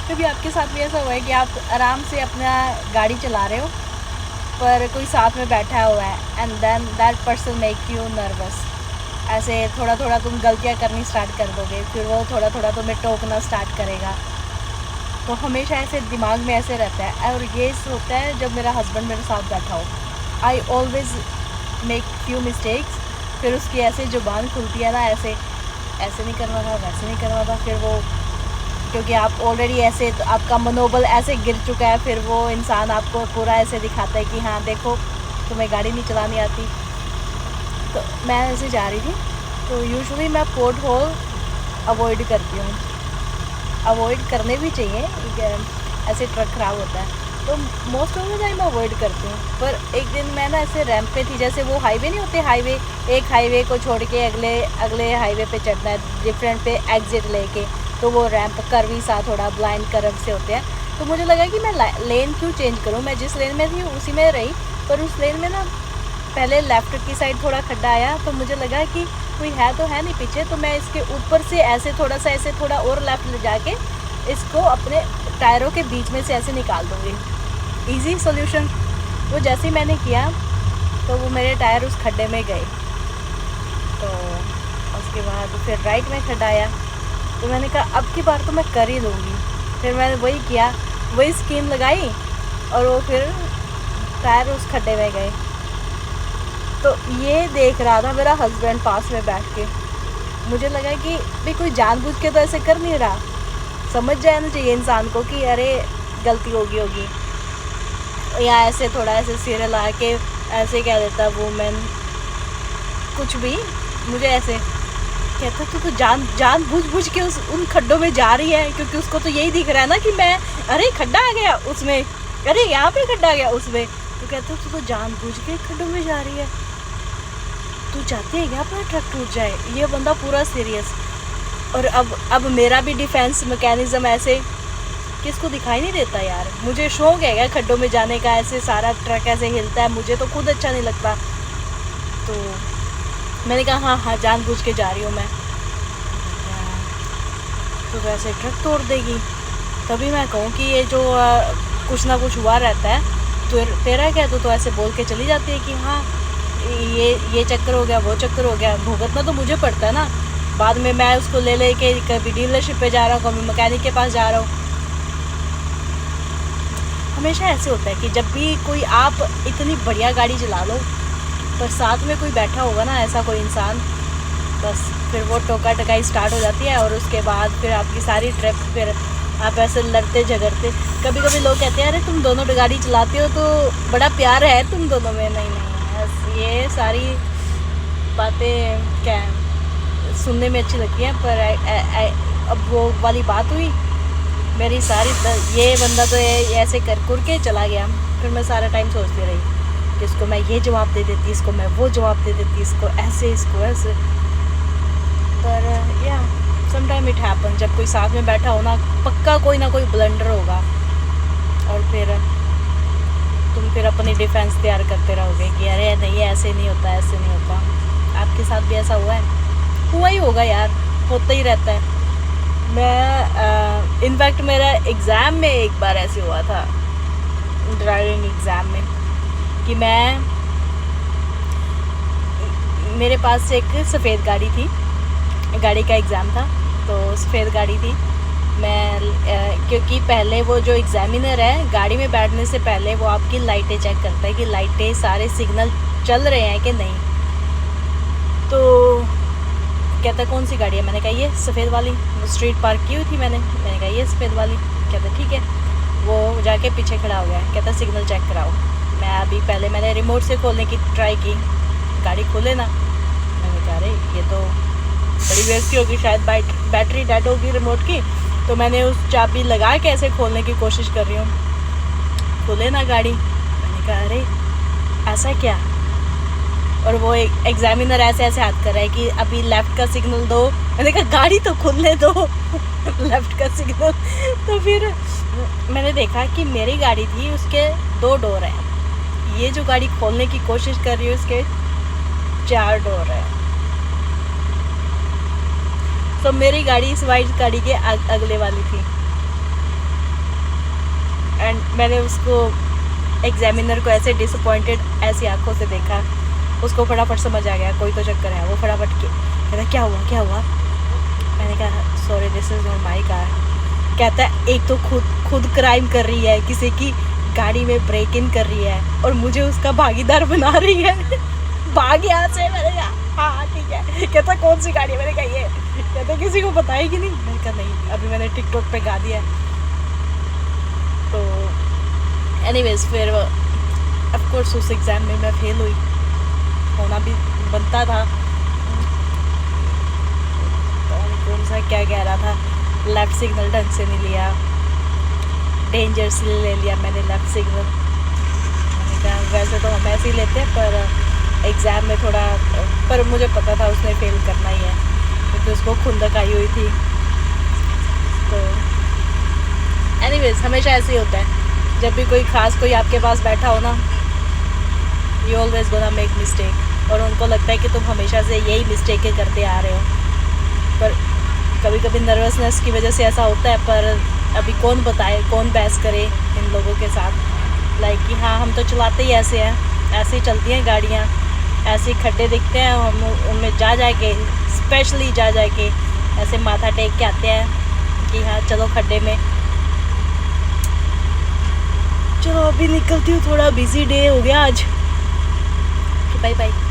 कभी आपके साथ भी ऐसा हुआ है कि आप आराम से अपना गाड़ी चला रहे हो पर कोई साथ में बैठा हुआ है and then that person make you nervous, ऐसे थोड़ा थोड़ा तुम गलतियाँ करनी स्टार्ट कर दोगे, फिर वो थोड़ा थोड़ा तुम्हें टोकना स्टार्ट करेगा। तो हमेशा ऐसे दिमाग में ऐसे रहता है, और ये होता है जब मेरा हस्बैंड मेरे साथ बैठा हो। I always make few mistakes, फिर उसकी ऐसे ज़ुबान खुलती है ना, ऐसे ऐसे नहीं करना था, वैसे नहीं करना था, फिर वो क्योंकि आप ऑलरेडी ऐसे तो आपका मनोबल ऐसे गिर चुका है, फिर वो इंसान आपको पूरा ऐसे दिखाता है कि हाँ देखो तुम्हें गाड़ी नहीं चलानी आती। तो मैं ऐसे जा रही थी, तो यूजुअली मैं पोर्ट होल अवॉइड करती हूँ, अवॉइड करने भी चाहिए, ऐसे ट्रक ख़राब होता है तो most of the time avoid करती हूँ। पर एक दिन मैं ना ऐसे रैंप पे थी, जैसे वो हाईवे नहीं होते, हाईवे एक हाईवे को छोड़ के अगले अगले हाईवे पे चढ़ना है डिफरेंट पे एग्जिट लेके, तो वो रैंप कर्वी सा थोड़ा ब्लाइंड कर्व से होते हैं। तो मुझे लगा कि मैं लेन क्यों चेंज करूँ, मैं जिस लेन में थी उसी में रही, पर उस लेन में ना पहले लेफ़्ट की साइड थोड़ा खड्डा आया, तो मुझे लगा कि कोई है तो है नहीं पीछे, तो मैं इसके ऊपर से ऐसे थोड़ा सा ऐसे थोड़ा और लेफ़्ट ले जाके इसको अपने टायरों के बीच में से ऐसे निकाल दूँगी। Easy solution. वो जैसे ही मैंने किया तो वो मेरे टायर उस खड्डे में गए, तो उसके बाद फिर राइट में खड्डा आया, तो मैंने कहा अब की बार तो मैं कर ही लूँगी। फिर मैंने वही किया, वही स्कीम लगाई, और वो फिर टायर उस खड्डे में गए। तो ये देख रहा था मेरा हस्बैंड पास में बैठ के, मुझे लगा कि भाई कोई जानबूझ के तो ऐसे कर नहीं रहा, समझ जाना चाहिए इंसान को कि अरे गलती होगी, या ऐसे थोड़ा ऐसे सिर हिला के ऐसे कह देता वुमेन कुछ भी, मुझे ऐसे कहता तू तो जान बूझ के उन खड्डों में जा रही है, क्योंकि उसको तो यही दिख रहा है ना कि मैं अरे खड्डा आ गया उसमें, अरे यहाँ पे खड्डा आ गया उसमें, तो कहता तू तो जान बूझ के खड्डों में जा रही है, तू चाहती है क्या अपना ट्रक टूट जाए। ये बंदा पूरा सीरियस। और अब मेरा भी डिफेंस मैकेनिज्म ऐसे किसको दिखाई नहीं देता यार, मुझे शौक है क्या खड्डों में जाने का, ऐसे सारा ट्रक ऐसे हिलता है, मुझे तो खुद अच्छा नहीं लगता। तो मैंने कहा हाँ हाँ जानबूझ के जा रही हूँ मैं, तो वैसे ट्रक तोड़ देगी, तभी मैं कहूँ कि ये जो कुछ ना कुछ हुआ रहता है, तो तेरा क्या, तो ऐसे बोल के चली जाती है कि हाँ ये चक्कर हो गया, वो चक्कर हो गया, भुगतना तो मुझे पड़ता है ना। बाद में मैं उसको ले के कभी डीलरशिप पे जा रहा हूँ, कभी मैकेनिक के पास जा रहा हूँ। हमेशा ऐसे होता है कि जब भी कोई आप इतनी बढ़िया गाड़ी चला लो, पर साथ में कोई बैठा होगा ना ऐसा कोई इंसान, बस फिर वो टोका टकाई स्टार्ट हो जाती है, और उसके बाद फिर आपकी सारी ट्रिप फिर आप ऐसे लड़ते झगड़ते। कभी कभी लोग कहते हैं अरे तुम दोनों गाड़ी चलाते हो तो बड़ा प्यार है तुम दोनों में। नहीं बस ये सारी बातें क्या है, सुनने में अच्छी लगती हैं, पर अब वो वाली बात हुई मेरी सारी, ये बंदा तो ऐसे कर के चला गया। फिर मैं सारा टाइम सोचती रही कि इसको मैं ये जवाब दे देती, इसको मैं वो जवाब दे देती, इसको ऐसे इसको ऐसे। पर या सम टाइम इट हैपन, जब कोई साथ में बैठा हो ना, पक्का कोई ना कोई ब्लंडर होगा, और फिर तुम फिर अपनी डिफेंस तैयार करते रहोगे कि अरे नहीं ऐसे नहीं होता, ऐसे नहीं होता। आपके साथ भी ऐसा हुआ ही होगा यार, होता ही रहता है। मैं इनफैक्ट मेरा एग्ज़ाम में एक बार ऐसे हुआ था, ड्राइविंग एग्ज़ाम में, कि मेरे पास एक सफ़ेद गाड़ी थी, गाड़ी का एग्ज़ाम था, तो सफ़ेद गाड़ी थी। मैं क्योंकि पहले वो जो एग्ज़ामिनर है गाड़ी में बैठने से पहले वो आपकी लाइटें चेक करता है कि लाइटें सारे सिग्नल चल रहे हैं कि नहीं। तो कहता कौन सी गाड़ी है, मैंने कहा ये सफ़ेद वाली, वो स्ट्रीट पार्क की हुई थी मैंने कहा ये सफ़ेद वाली। कहता ठीक है, वो जाके पीछे खड़ा हो गया, कहता सिग्नल चेक कराओ। मैं अभी पहले मैंने रिमोट से खोलने की ट्राई की, गाड़ी खोले ना, मैंने कहा अरे ये तो बड़ी बेइज्जती होगी, शायद बैटरी डेड होगी रिमोट की। तो मैंने उस चाबी लगा के ऐसे खोलने की कोशिश कर रही हूँ, खोले ना गाड़ी। मैंने कहा अरे ऐसा क्या, और वो एक एग्ज़ामिनर ऐसे ऐसे हाथ कर रहा है कि अभी लेफ़्ट का सिग्नल दो। मैंने कहा गाड़ी तो खुलने दो लेफ़्ट का सिग्नल। तो फिर मैंने देखा कि मेरी गाड़ी थी, उसके 2 डोर हैं, ये जो गाड़ी खोलने की कोशिश कर रही है उसके 4 डोर हैं। तो मेरी गाड़ी इस वाइट गाड़ी के अगले वाली थी। मैंने उसको एग्जामिनर को ऐसे डिसअपॉइंटेड ऐसी आंखों से देखा, उसको फटाफट समझ आ गया कोई तो चक्कर है। वो फटाफट के कहता क्या हुआ क्या हुआ। मैंने कहा sorry this is not my car. कहता है एक तो खुद क्राइम कर रही है, किसी की गाड़ी में ब्रेक इन कर रही है और मुझे उसका भागीदार बना रही है। भाग यहाँ से। मैंने कहा हाँ ठीक है। कहता कौन सी गाड़ी है। मैंने कहा ये। कहता किसी को बताएगी नहीं। मैंने कहा नहीं, अभी मैंने टिकटॉक पे गा दिया। तो एनीवेज फिर ऑफ कोर्स उस एग्ज़ाम में मैं फेल हुई, होना भी बनता था। कौन सा क्या कह रहा था, लेफ़्ट सिग्नल ढंग से नहीं लिया, डेंजर से ले लिया मैंने लेफ़्ट सिग्नल। मैंने कहा वैसे तो हम ऐसे ही लेते हैं पर एग्ज़ाम में थोड़ा, पर मुझे पता था उसने फेल करना ही है क्योंकि उसको खुंदक आई हुई थी। तो एनीवेज हमेशा ऐसे ही होता है, जब भी कोई ख़ास कोई आपके पास बैठा हो ना, you always gonna make mistake, और उनको लगता है कि तुम हमेशा से यही मिस्टेकें करते आ रहे हो। पर कभी कभी नर्वसनेस की वजह से ऐसा होता है, पर अभी कौन बताए, कौन बहस करे इन लोगों के साथ। लाइक कि हाँ हम तो चलाते ही ऐसे हैं, ऐसे ही चलती हैं गाड़ियाँ, ऐसे ही खड्डे दिखते हैं हम उनमें जा के स्पेशली जा के ऐसे माथा टेक के आते हैं कि हाँ चलो खड्डे में। चलो अभी निकलती हूँ, थोड़ा बिजी डे हो गया आज। Bye bye.